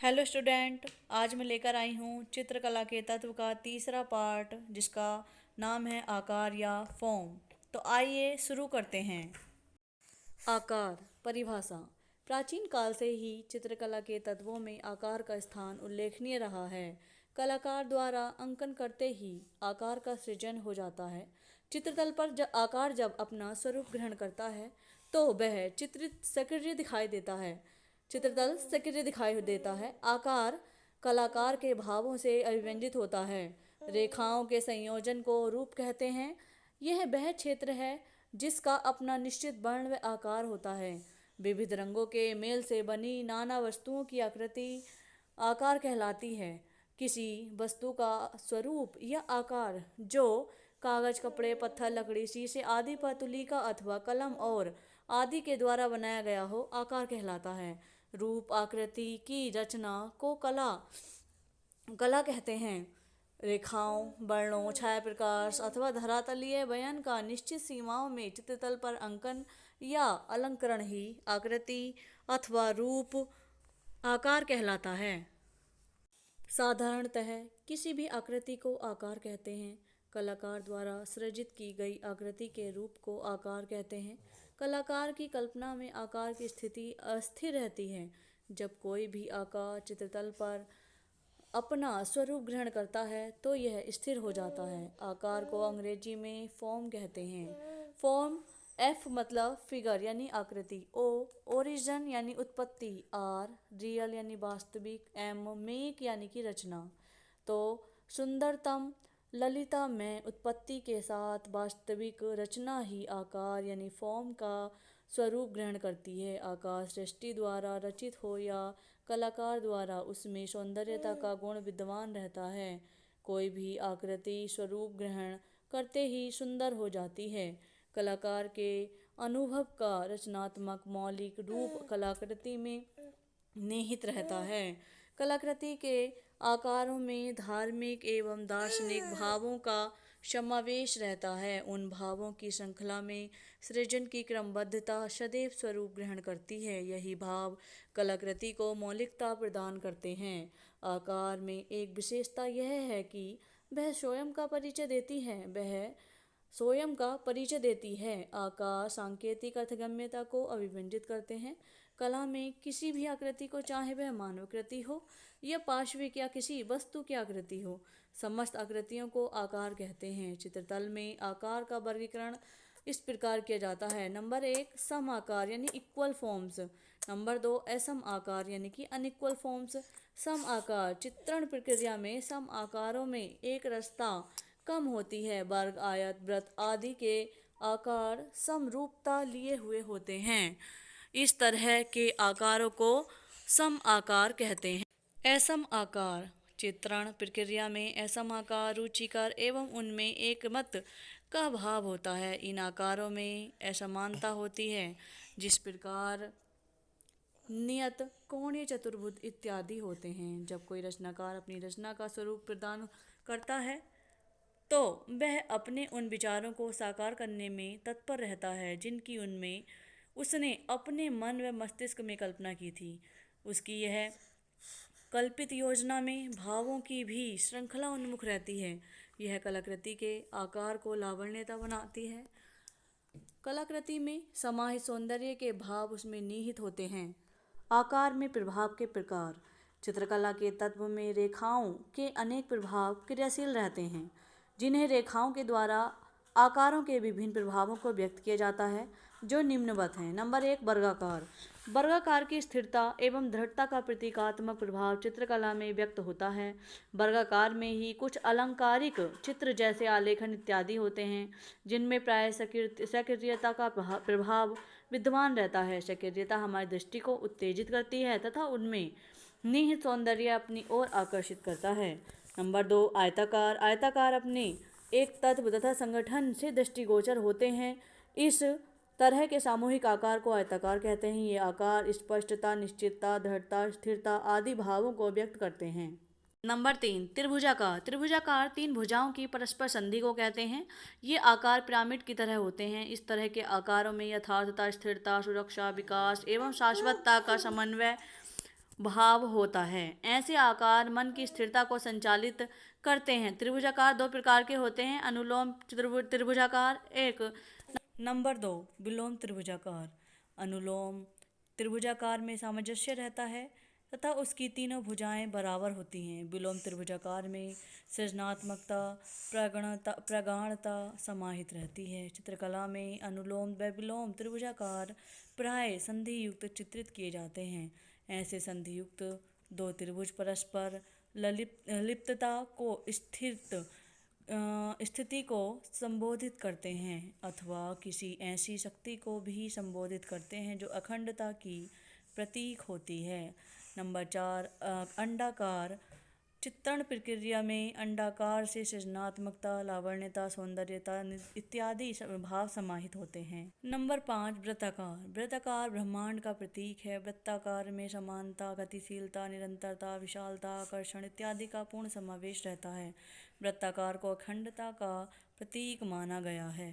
Hello student, आज मैं लेकर आई हूँ चित्रकला के तत्व का तीसरा पार्ट जिसका नाम है आकार या फॉर्म। तो आइए शुरू करते हैं। आकार परिभाषा। प्राचीन काल से ही चित्रकला के तत्वों में आकार का स्थान उल्लेखनीय रहा है। कलाकार द्वारा अंकन करते ही आकार का सृजन हो जाता है। चित्रतल पर आकार जब अपना स्वरूप ग्रहण करता है तो वह चित्रित सक्रिय दिखाई देता है। चित्रतल सक्रिय दिखाई देता है। आकार कलाकार के भावों से अभिव्यंजित होता है। रेखाओं के संयोजन को रूप कहते हैं। यह वह क्षेत्र है जिसका अपना निश्चित वर्ण व आकार होता है। विविध रंगों के मेल से बनी नाना वस्तुओं की आकृति आकार कहलाती है। किसी वस्तु का स्वरूप या आकार जो कागज, कपड़े, पत्थर, लकड़ी, शीशे आदि पर तुलिका अथवा कलम और आदि के द्वारा बनाया गया हो, आकार कहलाता है। रूप आकृति की रचना को कला कहते हैं। रेखाओं, वर्णों, छाया प्रकाश अथवा धरातलीय बयान का निश्चित सीमाओं में चित्रतल पर अंकन या अलंकरण ही आकृति अथवा रूप आकार कहलाता है। साधारणतः किसी भी आकृति को आकार कहते हैं। कलाकार द्वारा सृजित की गई आकृति के रूप को आकार कहते हैं। कलाकार की कल्पना में आकार की स्थिति अस्थिर रहती है। जब कोई भी आकार चित्रतल पर अपना स्वरूप ग्रहण करता है तो यह स्थिर हो जाता है। आकार को अंग्रेजी में फॉर्म कहते हैं। फॉर्म एफ मतलब फिगर यानी आकृति, ओ ओरिजिन यानी उत्पत्ति, आर रियल यानी वास्तविक, एम मेक यानी कि रचना। तो सुंदरतम ललिता में उत्पत्ति के साथ वास्तविक रचना ही आकार यानी फॉर्म का स्वरूप ग्रहण करती है। आकार सृष्टि द्वारा रचित हो या कलाकार द्वारा, उसमें सौंदर्यता का गुण विद्यमान रहता है। कोई भी आकृति स्वरूप ग्रहण करते ही सुंदर हो जाती है। कलाकार के अनुभव का रचनात्मक मौलिक रूप कलाकृति में निहित रहता है। कलाकृति के आकारों में धार्मिक एवं दार्शनिक भावों का समावेश रहता है। उन भावों की श्रृंखला में सृजन की क्रमबद्धता सदैव स्वरूप ग्रहण करती है। यही भाव कलाकृति को मौलिकता प्रदान करते हैं। आकार में एक विशेषता यह है कि वह स्वयं का परिचय देती है। आकार सांकेतिक अर्थगम्यता को अभिव्यंजित करते हैं। कला में किसी भी आकृति को, चाहे वह मानवाकृति हो या पार्श्विक या किसी वस्तु की आकृति हो, समस्त आकृतियों को आकार कहते हैं। चित्रतल में आकार का वर्गीकरण इस प्रकार किया जाता है। नंबर 1 सम आकार यानी इक्वल फॉर्म्स। नंबर 2 असम आकार यानी कि अनइक्वल फॉर्म्स। सम आकार चित्रण प्रक्रिया में सम आकारों में एक रसता कम होती है। वर्ग, आयत, वृत्त आदि के आकार समरूपता लिए हुए होते हैं। इस तरह के आकारों को सम आकार कहते हैं। असम आकार चित्रण प्रक्रिया में असम आकार रुचिकर एवं उनमें एकमत का भाव होता है। इन आकारों में असमानता होती है। जिस प्रकार नियत, कोणीय, चतुर्भुज इत्यादि होते हैं। जब कोई रचनाकार अपनी रचना का स्वरूप प्रदान करता है तो वह अपने उन विचारों को साकार करने में तत्पर रहता है जिनकी उसने अपने मन व मस्तिष्क में कल्पना की थी। उसकी यह कल्पित योजना में भावों की भी श्रृंखला उन्मुख रहती है। यह कलाकृति के आकार को लावण्यता बनाती है। कलाकृति में समाहित सौंदर्य के भाव उसमें निहित होते हैं। आकार में प्रभाव के प्रकार। चित्रकला के तत्व में रेखाओं के अनेक प्रभाव क्रियाशील रहते हैं, जिन्हें रेखाओं के द्वारा आकारों के विभिन्न प्रभावों को व्यक्त किया जाता है, जो निम्नवत हैं। नंबर 1 वर्गाकार। वर्गाकार की स्थिरता एवं दृढ़ता का प्रतीकात्मक प्रभाव चित्रकला में व्यक्त होता है। वर्गाकार में ही कुछ अलंकारिक चित्र जैसे आलेखन इत्यादि होते हैं, जिनमें प्राय सक्रियता का प्रभाव विद्यमान रहता है। सक्रियता हमारी दृष्टि को उत्तेजित करती है तथा उनमें निहित सौंदर्य अपनी ओर आकर्षित करता है। नंबर 2 आयताकार। आयताकार अपने एक तत्व तथा संगठन से दृष्टिगोचर होते हैं। इस तरह के सामूहिक आकार को आयताकार कहते हैं। ये आकार स्पष्टता, निश्चितता, दृढ़ता, स्थिरता आदि भावों को व्यक्त करते हैं। नंबर 3 त्रिभुजाकार। त्रिभुजाकार 3 भुजाओं की परस्पर संधि को कहते हैं। ये आकार पिरामिड की तरह होते हैं। इस तरह के आकारों में यथार्थता, स्थिरता, सुरक्षा, विकास एवं शाश्वतता का समन्वय भाव होता है। ऐसे आकार मन की स्थिरता को संचालित करते हैं। त्रिभुजाकार दो प्रकार के होते हैं, अनुलोम त्रिभुजाकार एक। नंबर दो, विलोम त्रिभुजाकार। अनुलोम त्रिभुजाकार में सामंजस्य रहता है तथा उसकी तीनों भुजाएं बराबर होती हैं। विलोम त्रिभुजाकार में सृजनात्मकता प्रगाढ़ता समाहित रहती है। चित्रकला में अनुलोम व विलोम त्रिभुजाकार प्राय संधि युक्त चित्रित किए जाते हैं। ऐसे संधि युक्त दो त्रिभुज परस्पर लिप्तता को स्थिति को संबोधित करते हैं अथवा किसी ऐसी शक्ति को भी संबोधित करते हैं जो अखंडता की प्रतीक होती है। नंबर चार, अंडाकार। चित्रण प्रक्रिया में अंडाकार से सृजनात्मकता, लावण्यता, सौंदर्यता इत्यादि भाव समाहित होते हैं। नंबर पाँच, वृत्ताकार। वृत्ताकार ब्रह्मांड का प्रतीक है। वृत्ताकार में समानता, गतिशीलता, निरंतरता, विशालता, आकर्षण इत्यादि का पूर्ण समावेश रहता है। वृत्ताकार को अखंडता का प्रतीक माना गया है।